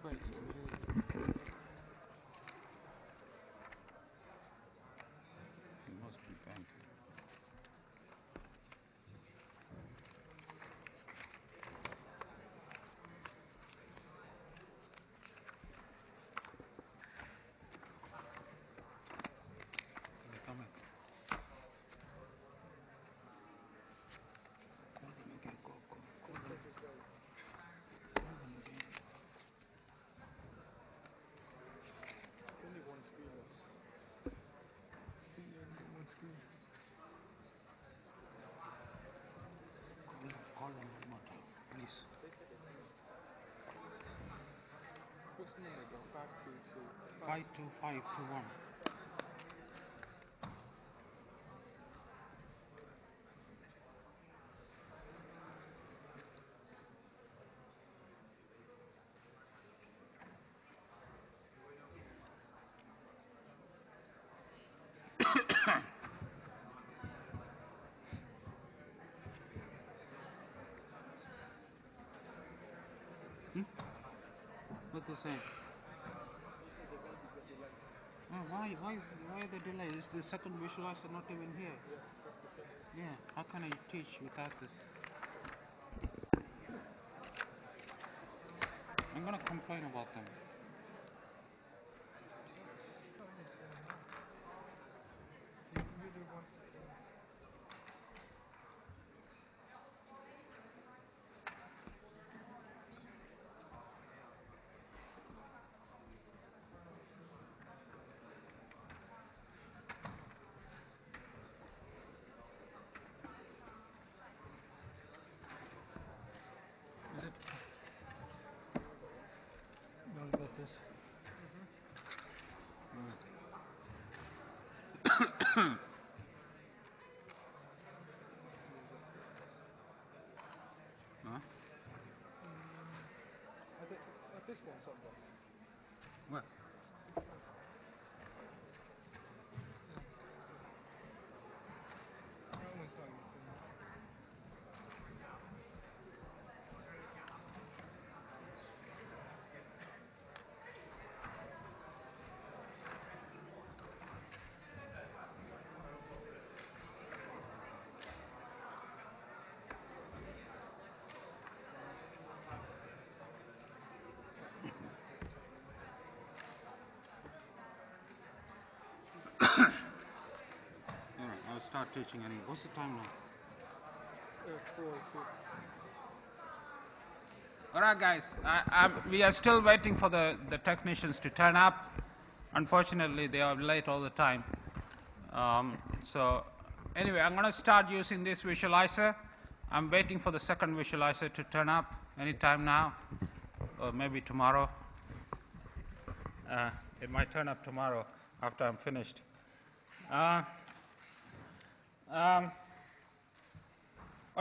wait. He must be banking. Come in. Call him again. Call him. Call him again. It's only one screen. One screen. Call him one more time, please. What's the number again? 522. 52521. What they saying? Oh, why the delay? Is the second visualizer not even here? Yeah, how can I teach without this? I'm gonna complain about them. Is it? What about this? Huh? What's this one, something? What? That one's not even too much. Alright, I'll start teaching anyway. What's the time now? 402. Alright guys, we are still waiting for the technicians to turn up. Unfortunately, they are late all the time. So anyway, I'm going to start using this visualizer. I'm waiting for the second visualizer to turn up anytime now, or maybe tomorrow. It might turn up tomorrow after I'm finished. All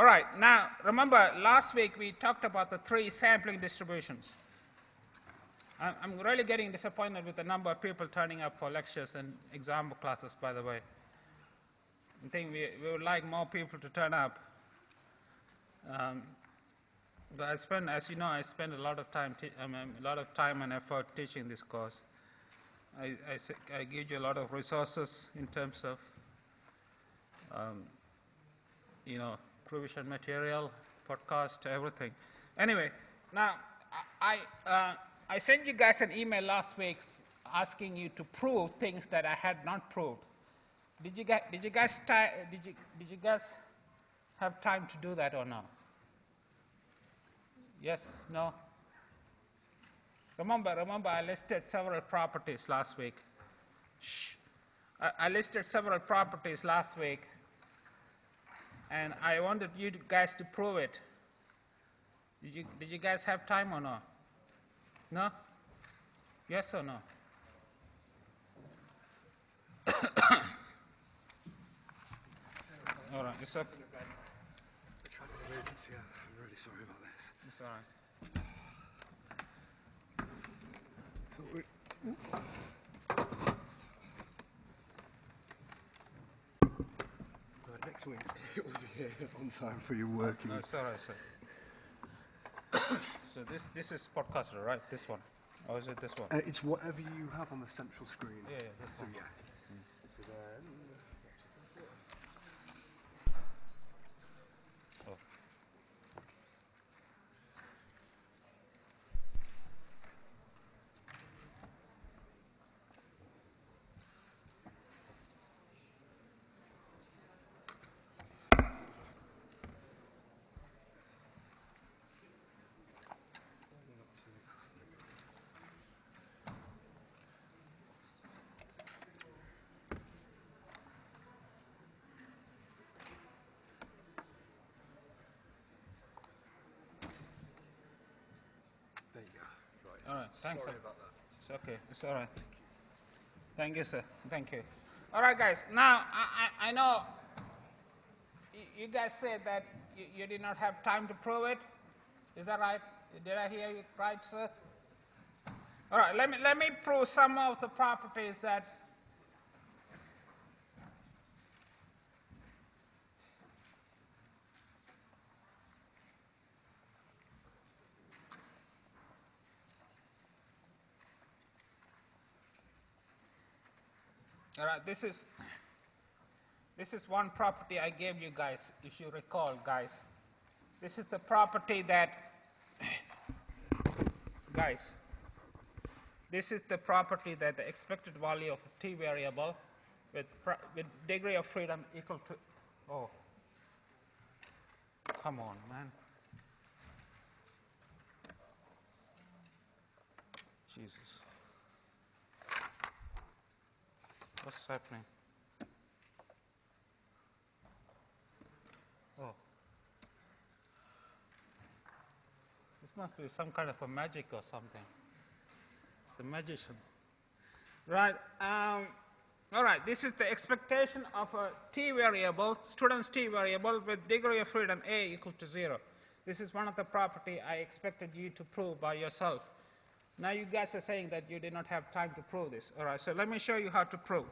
right, now remember last week we talked about the 3 sampling distributions. I'm really getting disappointed with the number of people turning up for lectures and exam classes, by the way. I think we would like more people to turn up. But I spend, as you know, I spend a lot of time, and effort teaching this course. I give you a lot of resources in terms of, provision material, podcast, everything. Anyway, now I sent you guys an email last week asking you to prove things that I had not proved. Did you guys have time to do that or no? Yes? No? Remember, I listed several properties last week. Shh. I listed several properties last week, and I wanted you guys to prove it. Did you guys have time or no? No? Yes or no? All right, it's okay. Emergency. I'm really sorry about this. It's all right. Next week it will be here on time for your working. No, it's all right, sir. So this is podcaster, right? This one. Or is it this one? It's whatever you have on the central screen. Yeah, that's So one. yeah. So then. Oh. There you go. Right. All right, thanks. Sorry Sir. about that. It's okay. It's all right. Thank you, sir. Thank you. All right, guys. Now, I know you guys said that you did not have time to prove it. Is that right? Did I hear you right, sir? All right, let me prove some of the properties that all right, this is one property I gave you guys, if you recall, guys. This is the property that guys, this is the property that the expected value of a t variable with degree of freedom equal to, oh, come on, man. Jesus. What's happening? Oh. This must be some kind of a magic or something. It's a magician. Right. All right. This is the expectation of a t variable, student's t variable with degree of freedom a equal to 0. This is one of the property I expected you to prove by yourself. Now you guys are saying that you did not have time to prove this. All right. So let me show you how to prove.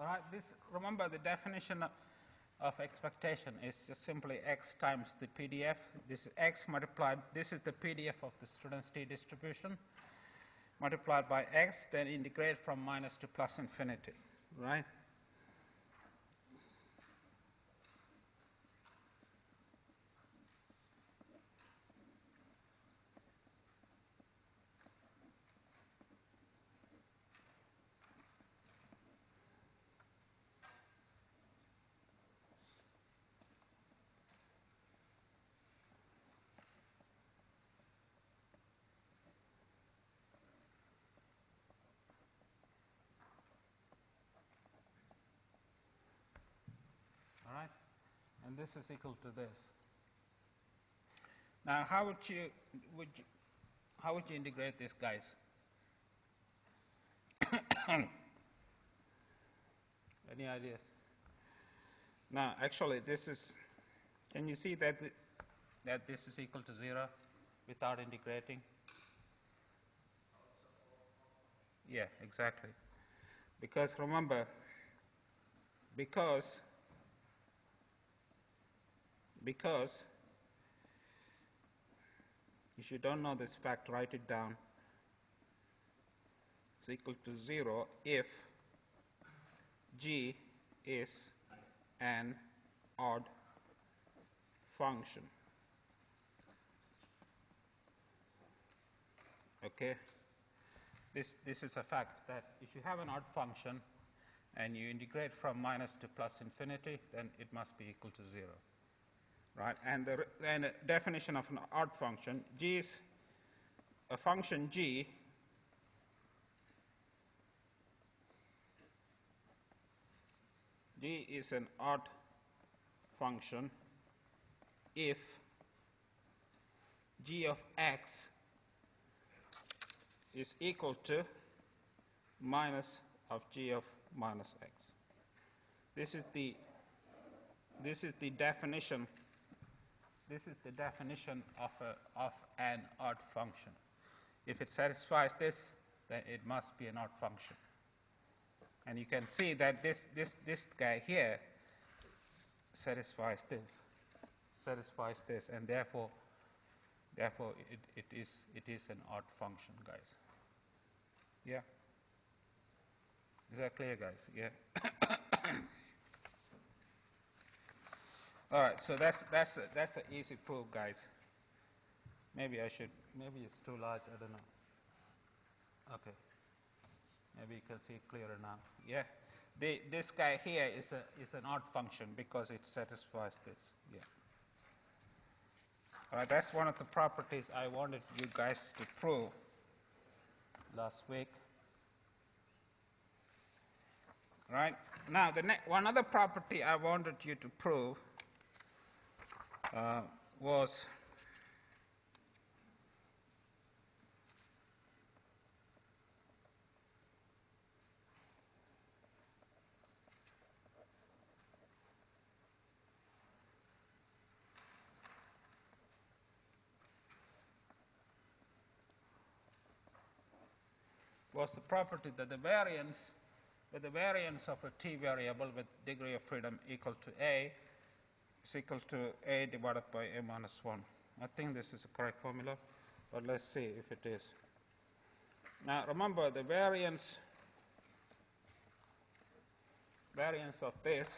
All right, remember the definition of expectation is just simply x times the PDF. This is x multiplied, this is the PDF of the student's t distribution, multiplied by x, then integrate from minus to plus infinity, right? All right, and this is equal to this. Now, how would you integrate this, guys? Any ideas? Now, actually, this is. Can you see that that this is equal to 0 without integrating? Yeah, exactly. Because remember, because if you don't know this fact, write it down. It's equal to 0 if g is an odd function. Okay? This is a fact that if you have an odd function and you integrate from minus to plus infinity, then it must be equal to 0. right? And the definition of an odd function, g is a function g is an odd function if g of x is equal to minus of g of minus x. This is the definition. This is the definition of an odd function. If it satisfies this, then it must be an odd function. And you can see that this guy here satisfies this, and therefore it is an odd function, guys. Yeah. Is that clear, guys? Yeah. All right. So that's an easy proof, guys. Maybe it's too large. I don't know. Okay. Maybe you can see it clearer now. Yeah. This guy here is an odd function because it satisfies this. Yeah. All right. That's one of the properties I wanted you guys to prove last week. Right. Now, one other property I wanted you to prove was the property that the variance of a t variable with degree of freedom equal to a is equal to a divided by a minus 1. I think this is the correct formula, but let's see if it is. Now remember, the variance of this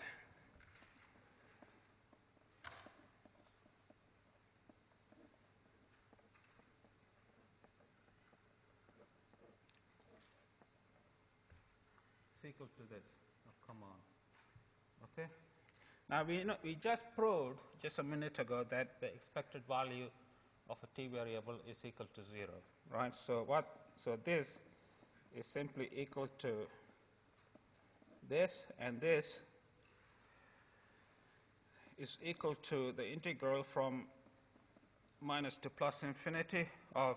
is equal to this. Oh, come on. Okay. Now we just proved just a minute ago that the expected value of a t variable is equal to 0, right? So this is simply equal to this, and this is equal to the integral from minus to plus infinity of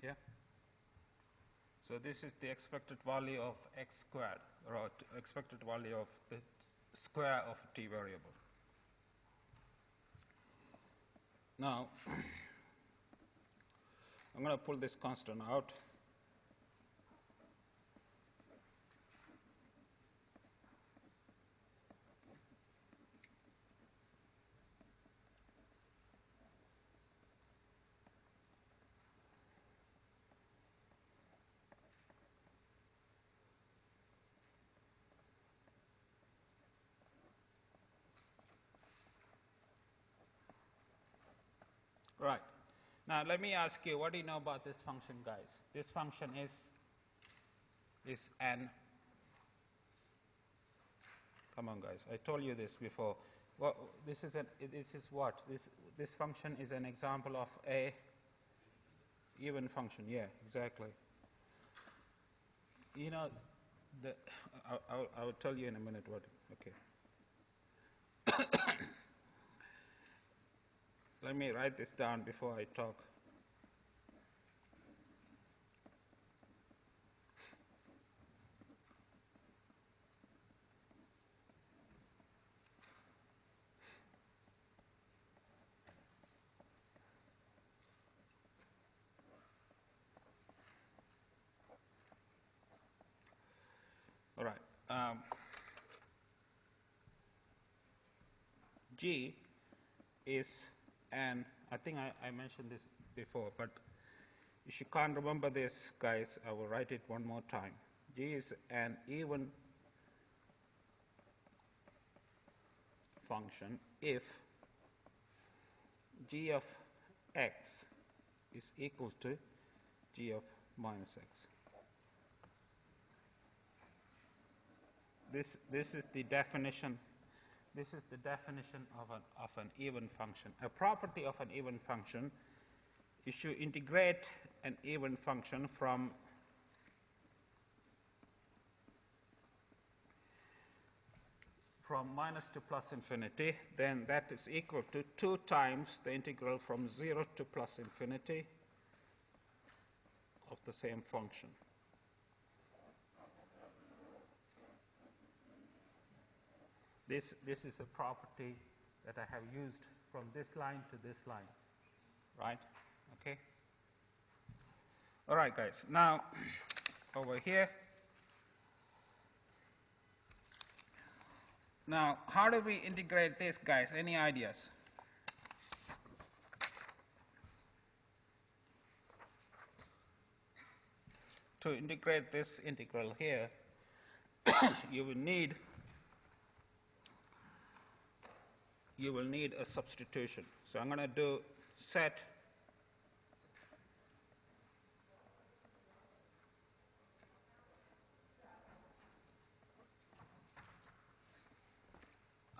yeah. So this is the expected value of x squared, or expected value of the square of a t variable. Now, I'm going to pull this constant out. Right. Now let me ask you, what do you know about this function, guys? This function is an, come on guys, I told you this before. Well, this is what? This function is an example of a even function. Yeah, exactly. You know, I will tell you in a minute what. Okay. Let me write this down before I talk. All right. G is and I think I mentioned this before, but if you can't remember this, guys, I will write it one more time. G is an even function if g of x is equal to g of minus x. This is the definition. This is the definition of an even function. A property of an even function is to integrate an even function from minus to plus infinity, then that is equal to 2 times the integral from 0 to plus infinity of the same function. This is a property that I have used from this line to this line, right? Okay. All right, guys. Now, over here. Now, how do we integrate this, guys? Any ideas? To integrate this integral here, you will need a substitution. So I'm going to do set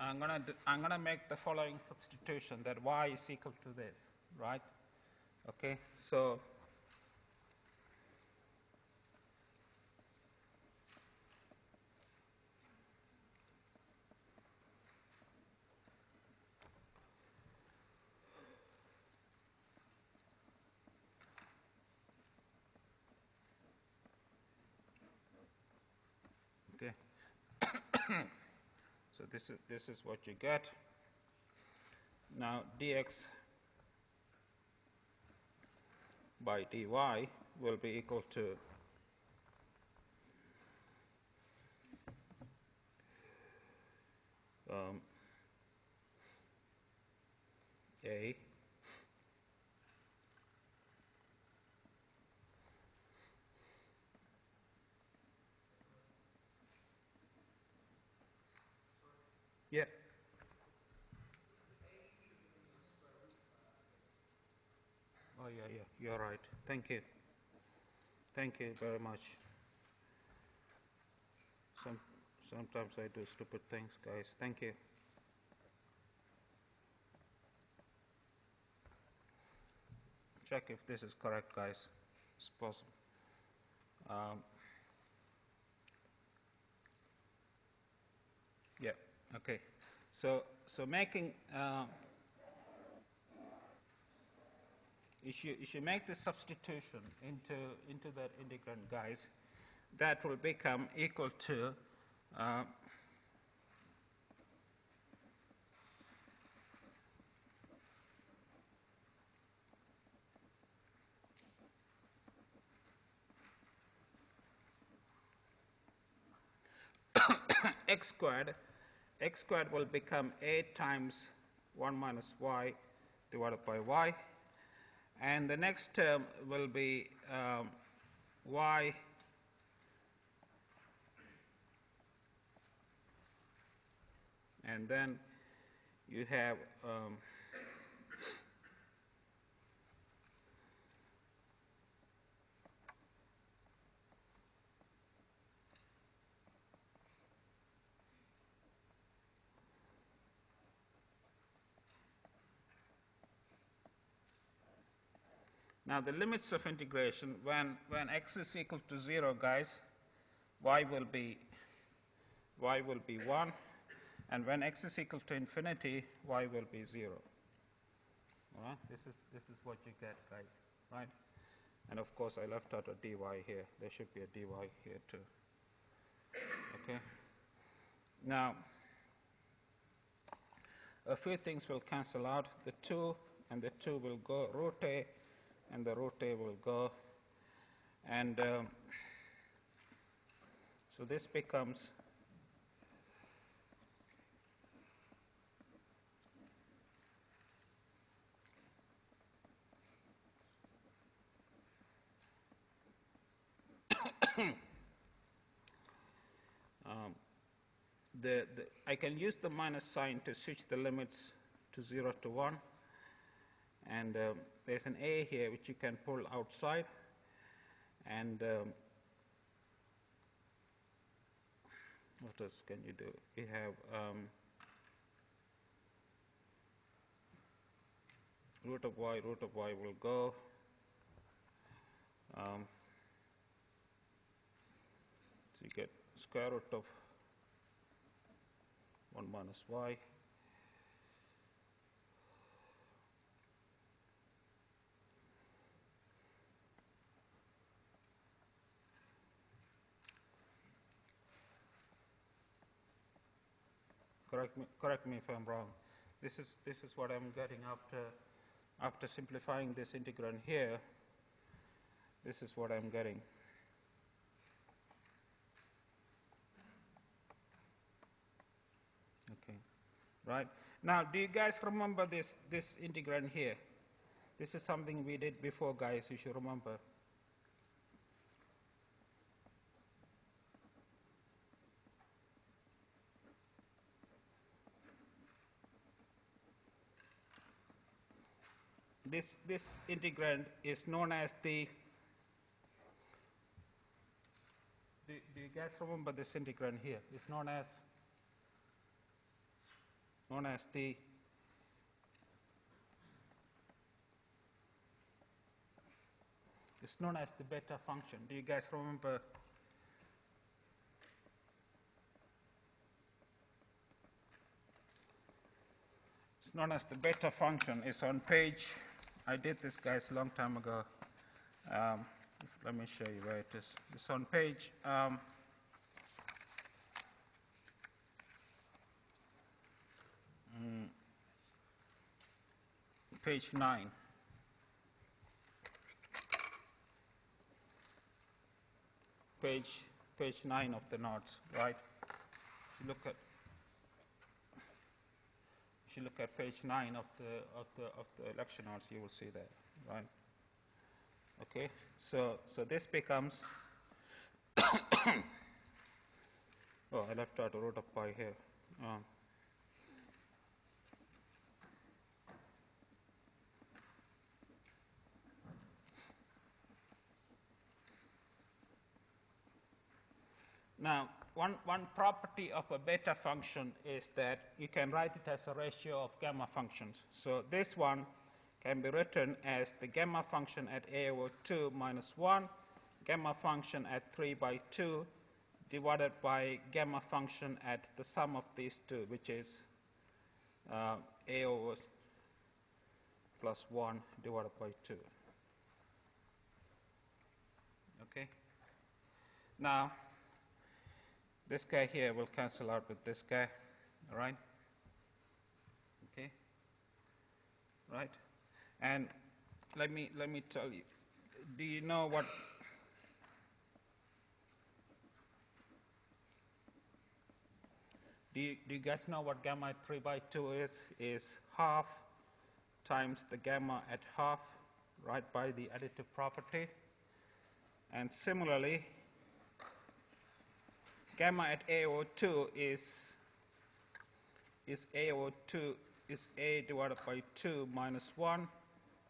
I'm going to make the following substitution, that y is equal to this, right? Okay, so okay. So this is what you get. Now dx by dy will be equal to a yeah. Oh, yeah, you're right. Thank you. Thank you very much. Sometimes I do stupid things, guys. Thank you. Check if this is correct, guys. It's possible. Yeah, okay. So making if you make the substitution into that integrand, guys, that will become equal to x squared. X squared will become a times 1 minus y divided by y. And the next term will be y and then you have now the limits of integration. When x is equal to 0, guys, y will be 1, and when x is equal to infinity, y will be 0. All right? This is what you get, guys, right? And of course, I left out a dy here. There should be a dy here too. Okay. Now, a few things will cancel out. The 2 and the 2 will go. Root a and the root a will go. And so this becomes I can use the minus sign to switch the limits to 0 to 1. And there's an a here which you can pull outside. And what else can you do? We have root of y will go. So you get square root of 1 minus y. Correct me if I'm wrong. This is what I'm getting after simplifying this integrand here. This is what I'm getting. Okay, right. Now, do you guys remember this integrand here? This is something we did before, guys. You should remember. This integrand is known as the. Do you guys remember this integrand here? It's known as the. It's known as the beta function. Do you guys remember? It's known as the beta function. It's on page. I did this, guys, a long time ago. Let me show you where it is. It's on page. Page 9. Page 9 of the notes, right? If you look at page 9 of the lecture notes, you will see that, right? Okay, so this becomes. Oh, I left out a root of pi here. Now, one property of a beta function is that you can write it as a ratio of gamma functions. So this one can be written as the gamma function at a over 2 minus 1, gamma function at 3 by 2, divided by gamma function at the sum of these two, which is a over plus 1 divided by 2. Okay? Now, this guy here will cancel out with this guy, all right? Okay, right? And let me tell you. Do you know what? Do you guys know what gamma at 3 by 2 is? Is half times the gamma at half, right? By the additive property. And similarly, gamma at a over 2 is a over 2 is a divided by 2 minus 1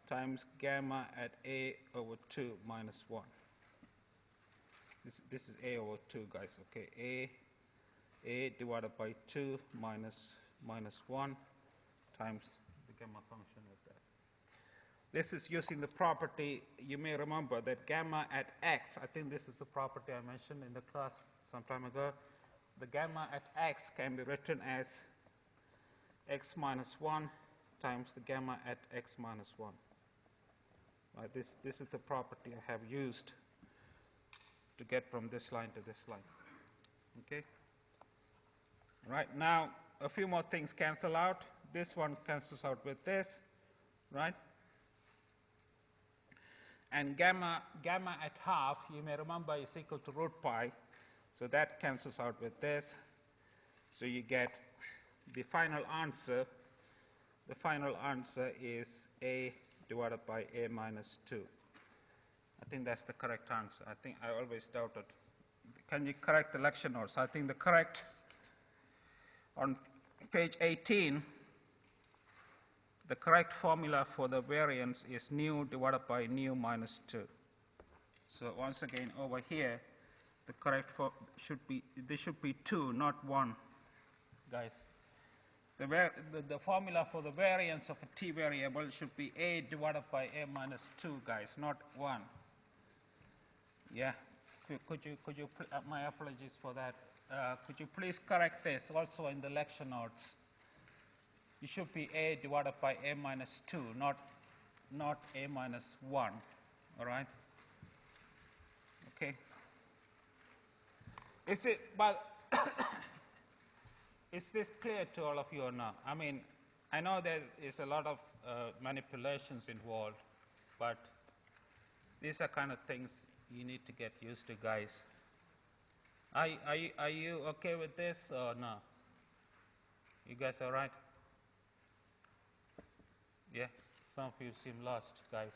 times gamma at a over 2 minus 1. This is a over 2, guys. Okay, a divided by 2 minus 1 times the gamma function of that. This is using the property. You may remember that gamma at x. I think this is the property I mentioned in the class some time ago. The gamma at x can be written as x minus 1 times the gamma at x minus 1. Right, this is the property I have used to get from this line to this line. Okay? Right, now a few more things cancel out. This one cancels out with this, right? And gamma at half, you may remember, is equal to root pi. So that cancels out with this. So you get the final answer. The final answer is a divided by a minus 2. I think that's the correct answer. I think I always doubted. Can you correct the lecture notes? I think the correct, on page 18, the correct formula for the variance is nu divided by nu minus 2. So once again, over here, the correct should be, this should be 2, not 1, guys. The formula for the variance of a t variable should be a divided by a minus 2, guys, not 1. Yeah, could you my apologies for that. Could you please correct this also in the lecture notes? It should be a divided by a minus 2, not a minus 1, all right? Okay. Is it, but is this clear to all of you or not? I mean, I know there is a lot of manipulations involved, but these are kind of things you need to get used to, guys. Are you okay with this or no? You guys all right? Yeah, some of you seem lost, guys.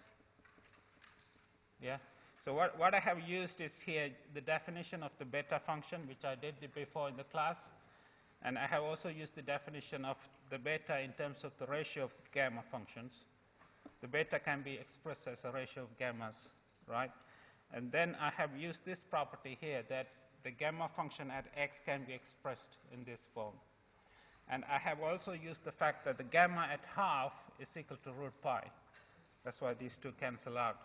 Yeah, so what I have used is here the definition of the beta function, which I did before in the class, and I have also used the definition of the beta in terms of the ratio of gamma functions. The beta can be expressed as a ratio of gammas, right? And then I have used this property here that the gamma function at x can be expressed in this form. And I have also used the fact that the gamma at half is equal to root pi. That's why these two cancel out,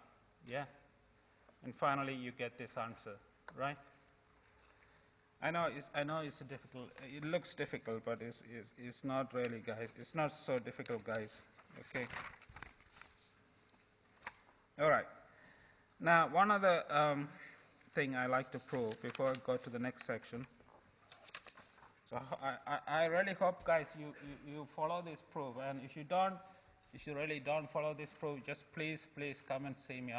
yeah? And finally, you get this answer, right? I know it's difficult. It looks difficult, but it's not really, guys. It's not so difficult, guys, okay? All right. Now, one other thing I like to prove before I go to the next section. So I really hope, guys, you follow this proof. And if you really don't follow this proof, just please come and see me.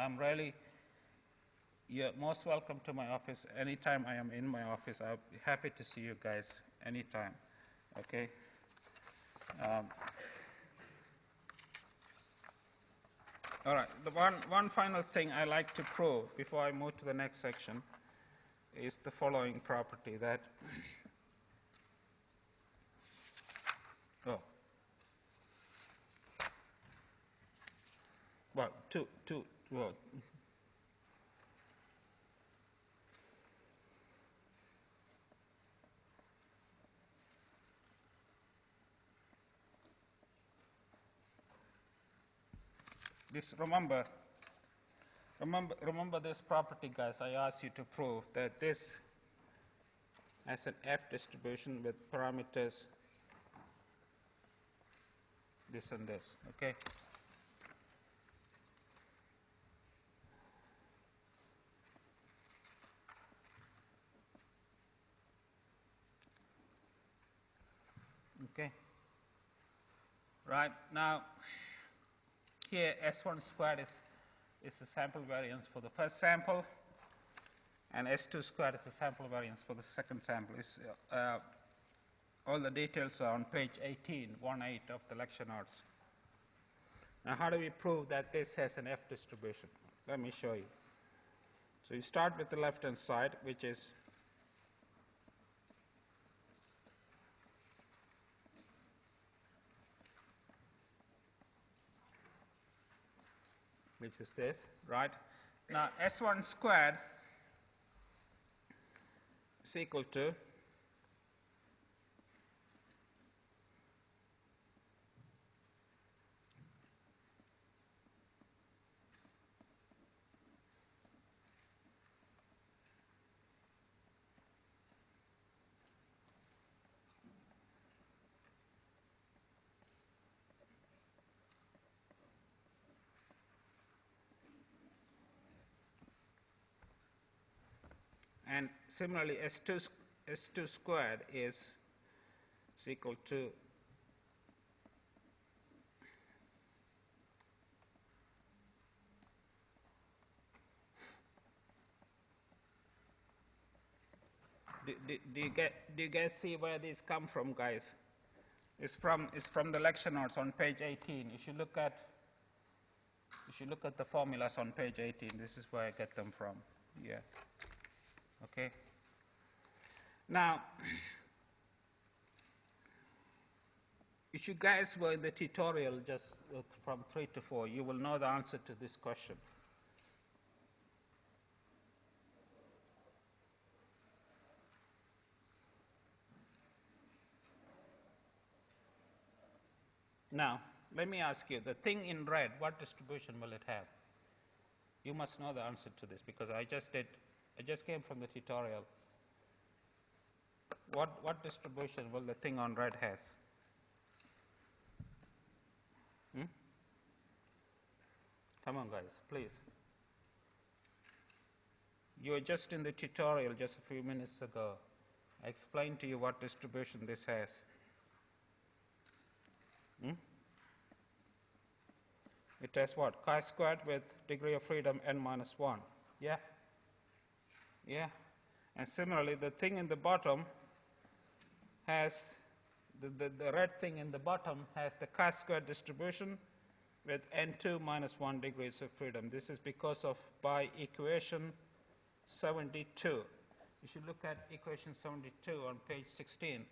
You're most welcome to my office. Anytime I am in my office, I'll be happy to see you guys anytime, okay? All right, the one final thing I like to prove before I move to the next section is the following property that, well, this, remember this property, guys. I asked you to prove that this has an F distribution with parameters this and this, okay? Okay. Right, now, here S1 squared is the sample variance for the first sample, and S2 squared is the sample variance for the second sample. All the details are on page 18 of the lecture notes. Now, how do we prove that this has an F distribution? Let me show you. So you start with the left-hand side, which is this, right? Now, S1 squared is equal to and similarly, S2 squared is equal to do you guys see where these come from, guys? It's from the lecture notes on page 18. If you look at If you look at the formulas on page 18, this is where I get them from. Yeah. Okay. Now, if you guys were in the tutorial just from 3 to 4, you will know the answer to this question. Now, let me ask you, the thing in red, what distribution will it have? You must know the answer to this because I just came from the tutorial. What distribution will the thing on red has? Come on, guys, please. You were just in the tutorial just a few minutes ago. I explained to you what distribution this has. It has what? Chi-squared with degree of freedom n minus 1. Yeah? Yeah? And similarly, the thing in the bottom has, the red thing in the bottom has the chi-squared distribution with n2 minus 1 degrees of freedom. This is because of by equation 72. You should look at equation 72 on page 16,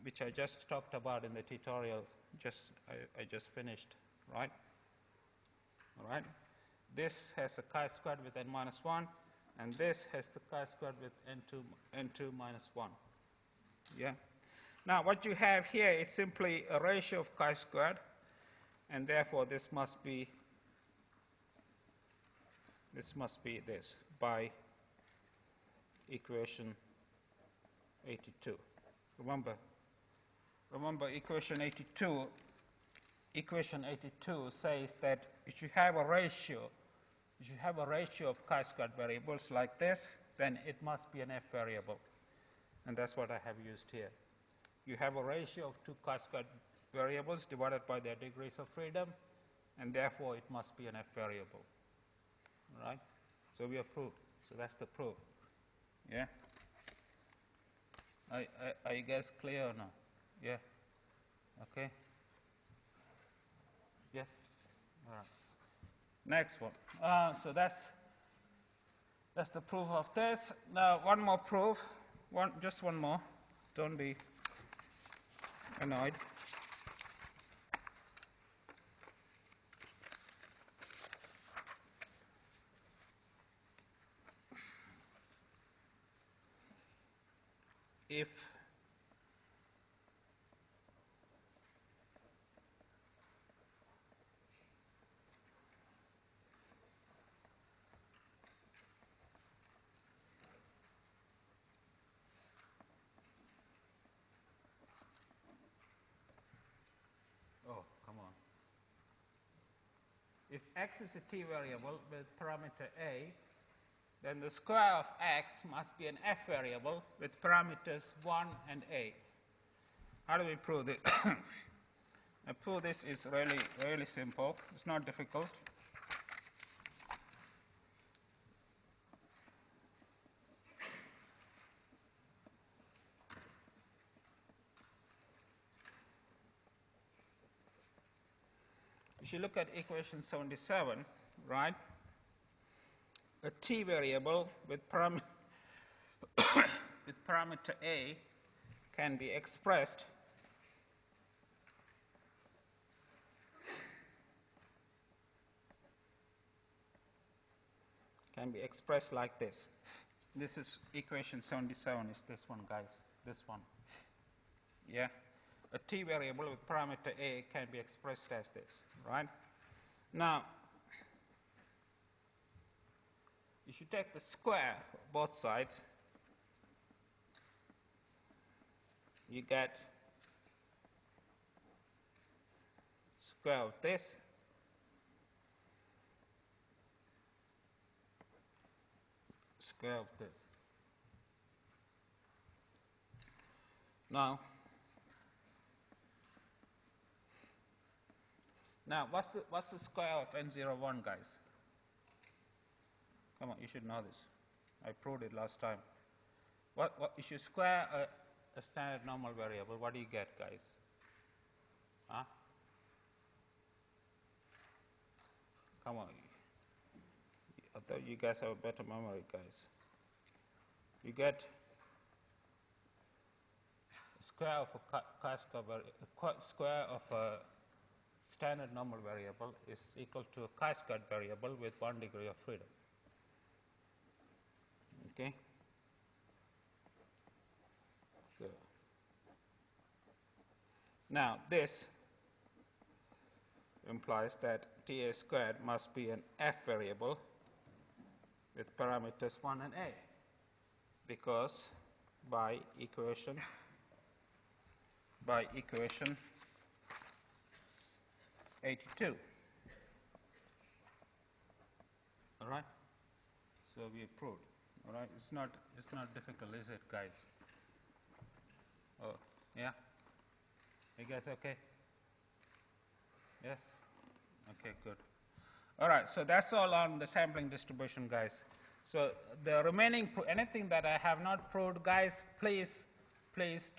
which I just talked about in the tutorial I just finished, right? All right? This has a chi-squared with n minus 1, and this has the chi-squared with n2 minus 1. Yeah? Now, what you have here is simply a ratio of chi-squared, and therefore this must be this by equation 82. Remember equation 82 says that if you have a ratio of chi-squared variables like this, then it must be an F variable. And that's what I have used here. You have a ratio of two chi-squared variables divided by their degrees of freedom, and therefore it must be an F variable. All right? So we have proved. So that's the proof. Yeah? Are you guys clear or no? Yeah? Okay? Yes? All right. Next one. So that's the proof of this. Now, one more proof. Just one more. Don't be annoyed. If if x is a t variable with parameter a, then the square of x must be an f variable with parameters 1 and a. How do we prove this? I prove this is really simple. It's not difficult. If you look at equation 77, right, a t variable with parameter a can be expressed like this. This is equation 77 is this one, guys, this one. Yeah? A t variable with parameter a can be expressed as this, right? Now, if you take the square of both sides, you get square of this square of this. Now, what's the square of n01, guys? Come on, you should know this. I proved it last time. What if you square a standard normal variable, what do you get, guys? Huh? Come on. I thought you guys have a better memory, guys. You get square of a square of a standard normal variable is equal to a chi-squared variable with 1 degree of freedom. Okay? So now this implies that TA squared must be an F variable with parameters 1 and A, because by equation 82. All right? So we proved. All right? It's not difficult, is it, guys? Oh, yeah? You guys okay? Yes? Okay, good. All right, so that's all on the sampling distribution, guys. So the remaining, anything that I have not proved, guys, please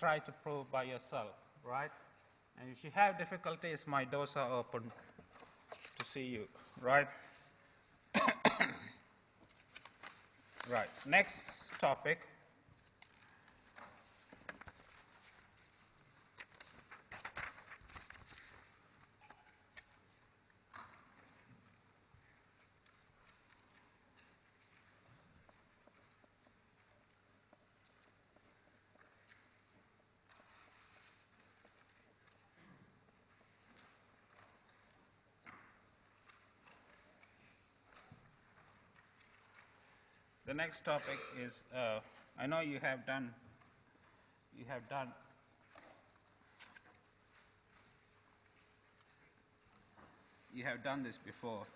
try to prove by yourself, right? And if you have difficulties, my doors are open to see you, right? Right, next topic. The next topic is, I know you have done this before.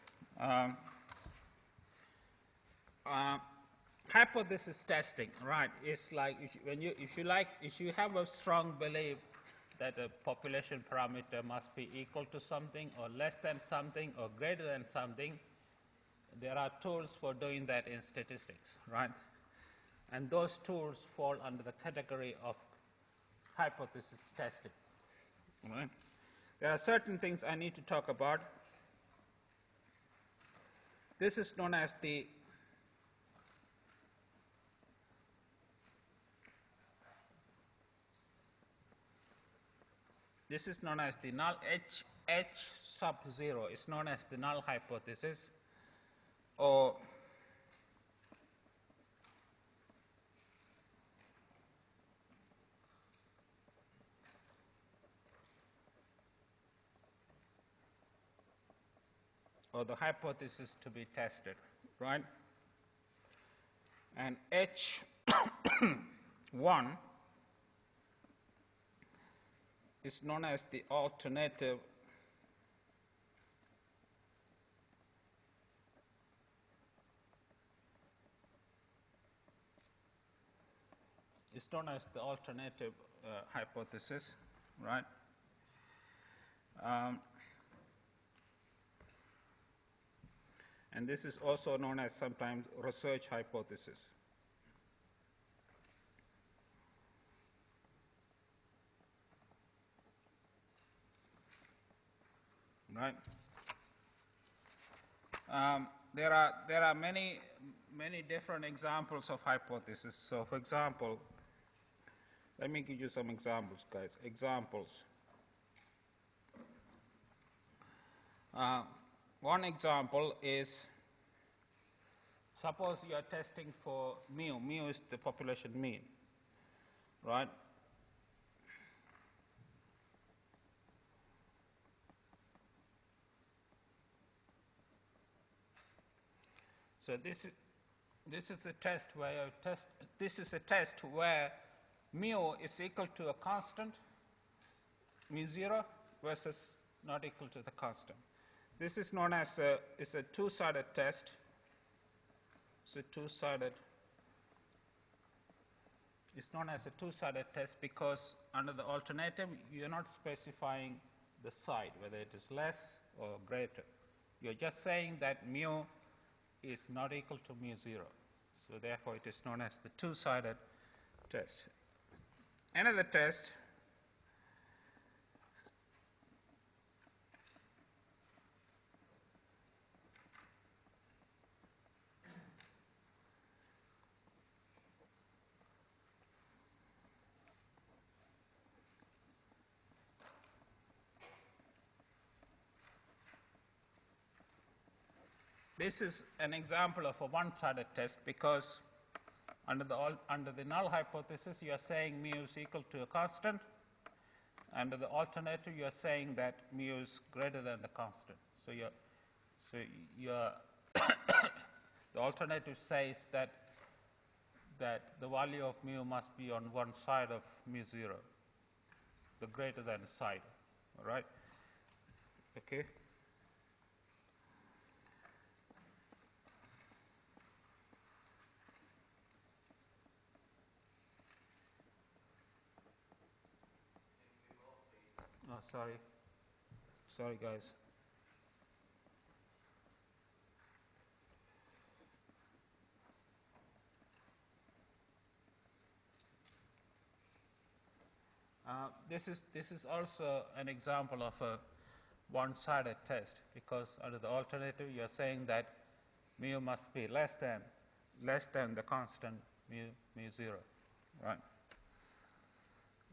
Hypothesis testing, right? It's like if you have a strong belief that a population parameter must be equal to something or less than something or greater than something, there are tools for doing that in statistics, right? And those tools fall under the category of hypothesis testing, right? There are certain things I need to talk about. This is known as the null H sub 0 is known as the null hypothesis, or the hypothesis to be tested, right? And H1 is known as the alternative hypothesis, right? And this is also known as sometimes research hypothesis. Right? There are many different examples of hypothesis. So, for example, let me give you some examples, guys. Examples. One example is, suppose you are testing for mu. Mu is the population mean, right? So this is a test where mu is equal to a constant, mu 0, versus not equal to the constant. This is known as a two-sided test. It's known as a two-sided test because under the alternative, you're not specifying the side, whether it is less or greater. You're just saying that mu is not equal to mu 0. So therefore, it is known as the two-sided test. Another test This is an example of a one-sided test because under the null hypothesis, you are saying mu is equal to a constant. Under the alternative, you are saying that mu is greater than the constant. So the alternative says that the value of mu must be on one side of mu 0, the greater than side, all right? Okay. Oh, sorry guys. This is also an example of a one-sided test because under the alternative you are saying that mu must be less than the constant mu 0, right?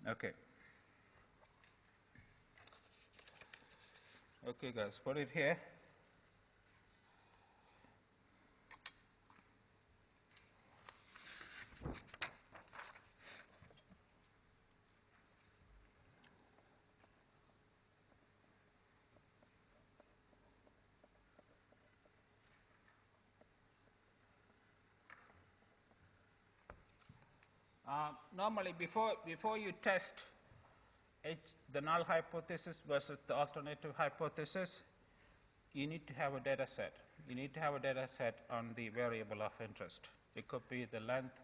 Okay. Okay, guys, put it here. Normally, before you test the null hypothesis versus the alternative hypothesis, you need to have a data set. You need to have a data set on the variable of interest. It could be the length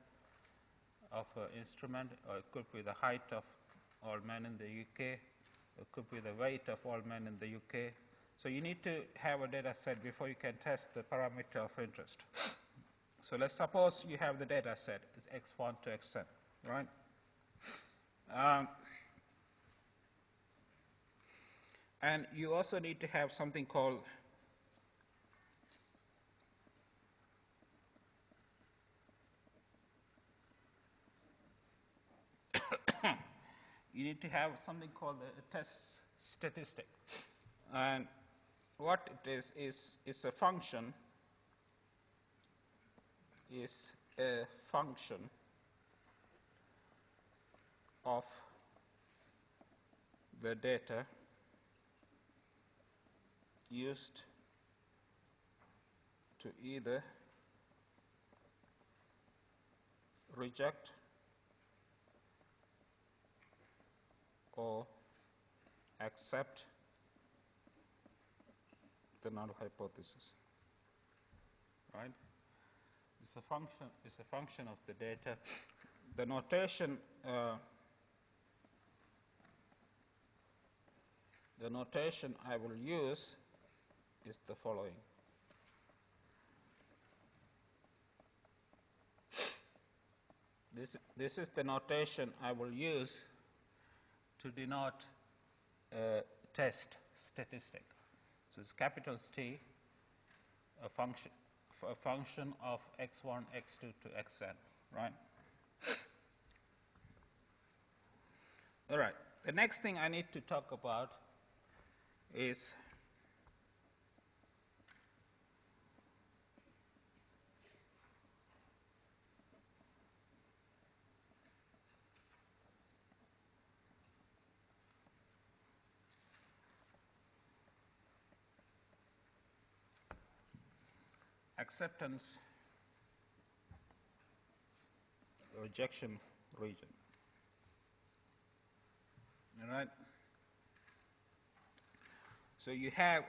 of an instrument, or it could be the height of all men in the UK, it could be the weight of all men in the UK. So you need to have a data set before you can test the parameter of interest. So let's suppose you have the data set, it's x1 to xn, right? And you also need to have something called you need to have something called a test statistic. And what it is a function of the data used to either reject or accept the null hypothesis, right? It's a function of the data. The notation I will use is the following. This is the notation I will use to denote a test statistic. So it's capital T, a function of x1, x2 to xn, right? All right. The next thing I need to talk about is acceptance rejection region. All right. So you have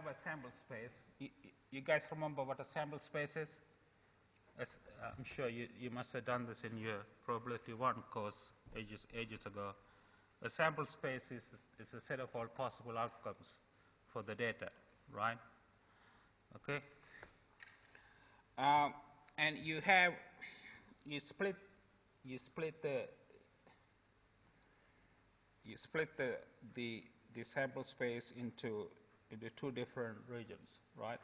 a sample space. You guys remember what a sample space is? I'm sure you must have done this in your probability 1 course ages ago. A sample space is a set of all possible outcomes for the data, right? Okay. And you split the sample space into into two different regions, right?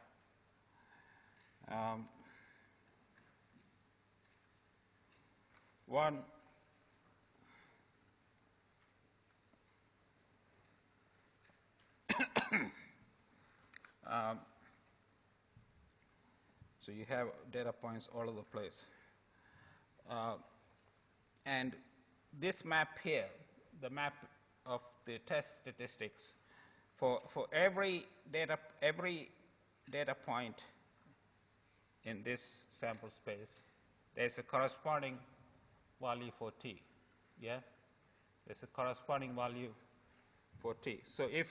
One so you have data points all over the place. And this map here, the map of the test statistics, for every data point in this sample space, there's a corresponding value for t. Yeah, there's a corresponding value for t. So if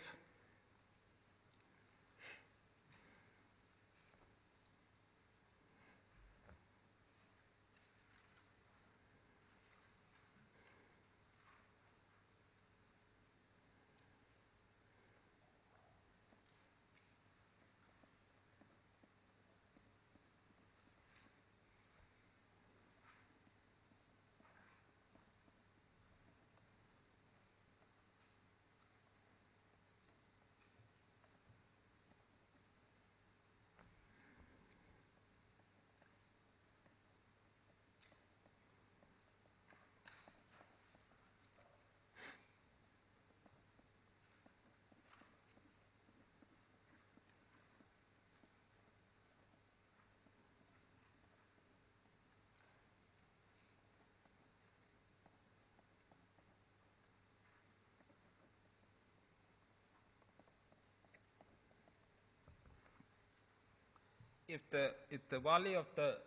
if the value of the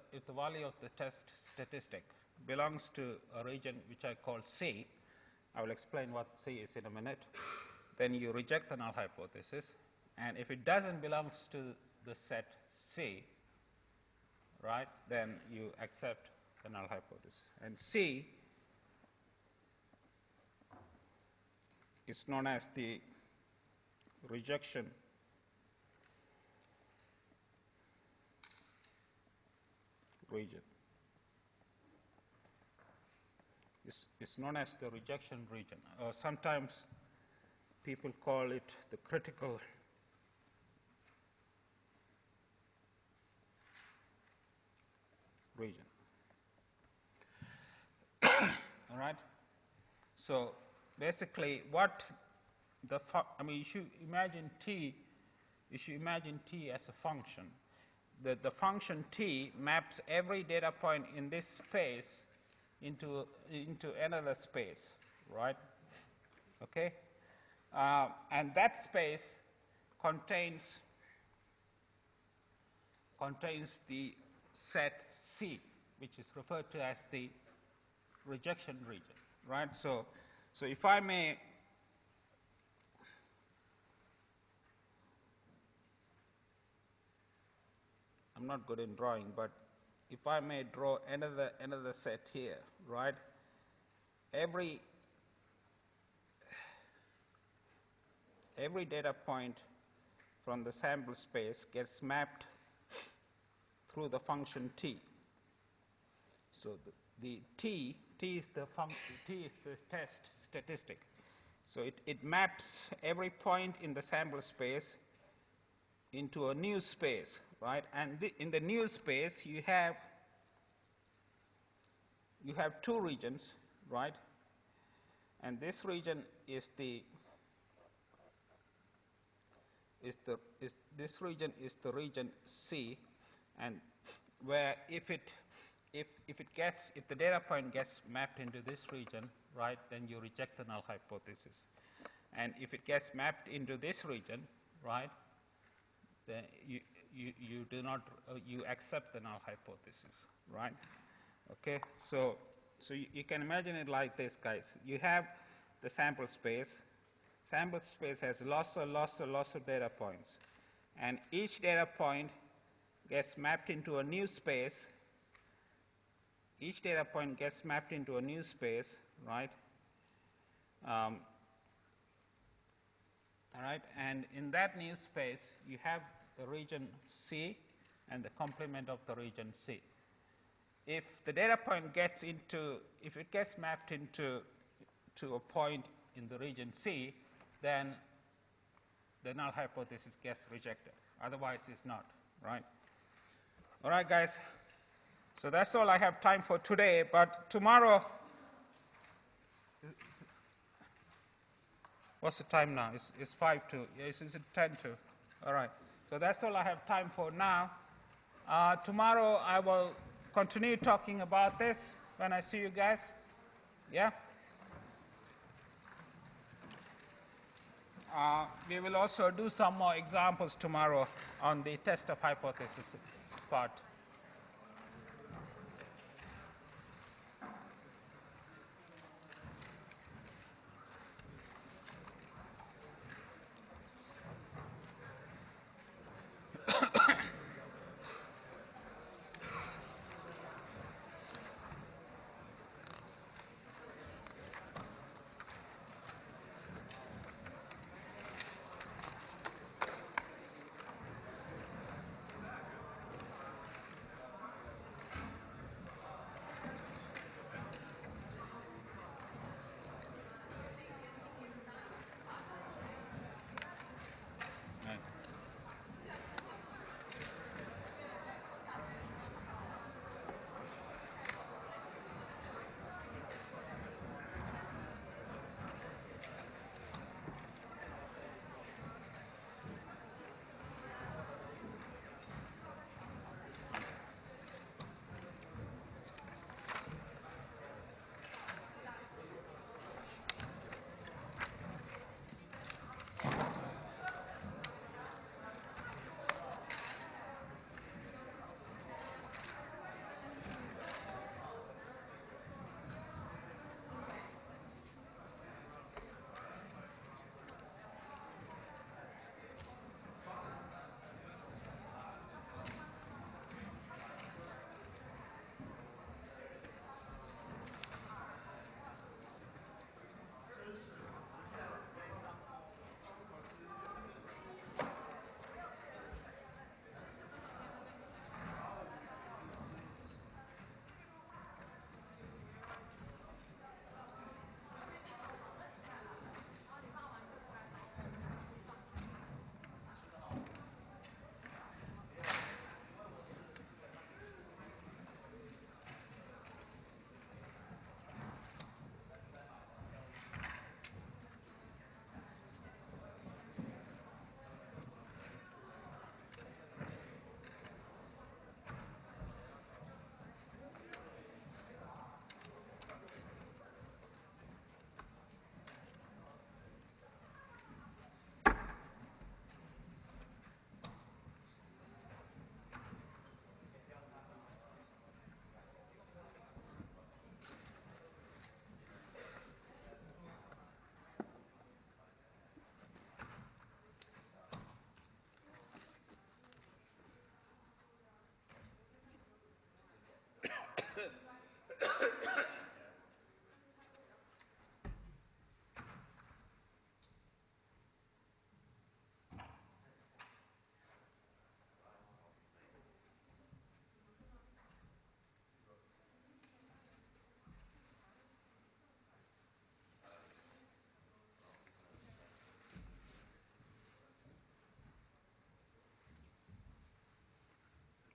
test statistic belongs to a region which I call C, I will explain what C is in a minute, then you reject the null hypothesis. And if it doesn't belong to the set C, right, then you accept the null hypothesis. And C is known as the rejection region. It's known as the rejection region. Sometimes people call it the critical region. All right? So basically what you should imagine T as a function. The function T maps every data point in this space into another space, right? Okay? And that space contains the set C, which is referred to as the rejection region, right? So if I may I'm not good in drawing, but if I may draw another set here, right? Every data point from the sample space gets mapped through the function T. So the T is the test statistic. So it maps every point in the sample space into a new space, right? And in the new space you have two regions, right? And this region is this region is the region C, and where if the data point gets mapped into this region, right, then you reject the null hypothesis. And if it gets mapped into this region, right, then you do not you accept the null hypothesis, right? Okay, so you can imagine it like this, guys. You have the sample space. Sample space has lots of data points, and each data point gets mapped into a new space. Each data point gets mapped into a new space, right? All right, and in that new space, you have the region C and the complement of the region C. If the data point gets mapped into a point in the region C, then the null hypothesis gets rejected. Otherwise, it's not, right? All right, guys. So that's all I have time for today. But tomorrow, what's the time now? It's 5 to, it's 10 to. All right. So that's all I have time for now. Tomorrow, I will continue talking about this when I see you guys. Yeah? We will also do some more examples tomorrow on the test of hypothesis part. Right.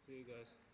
See you guys.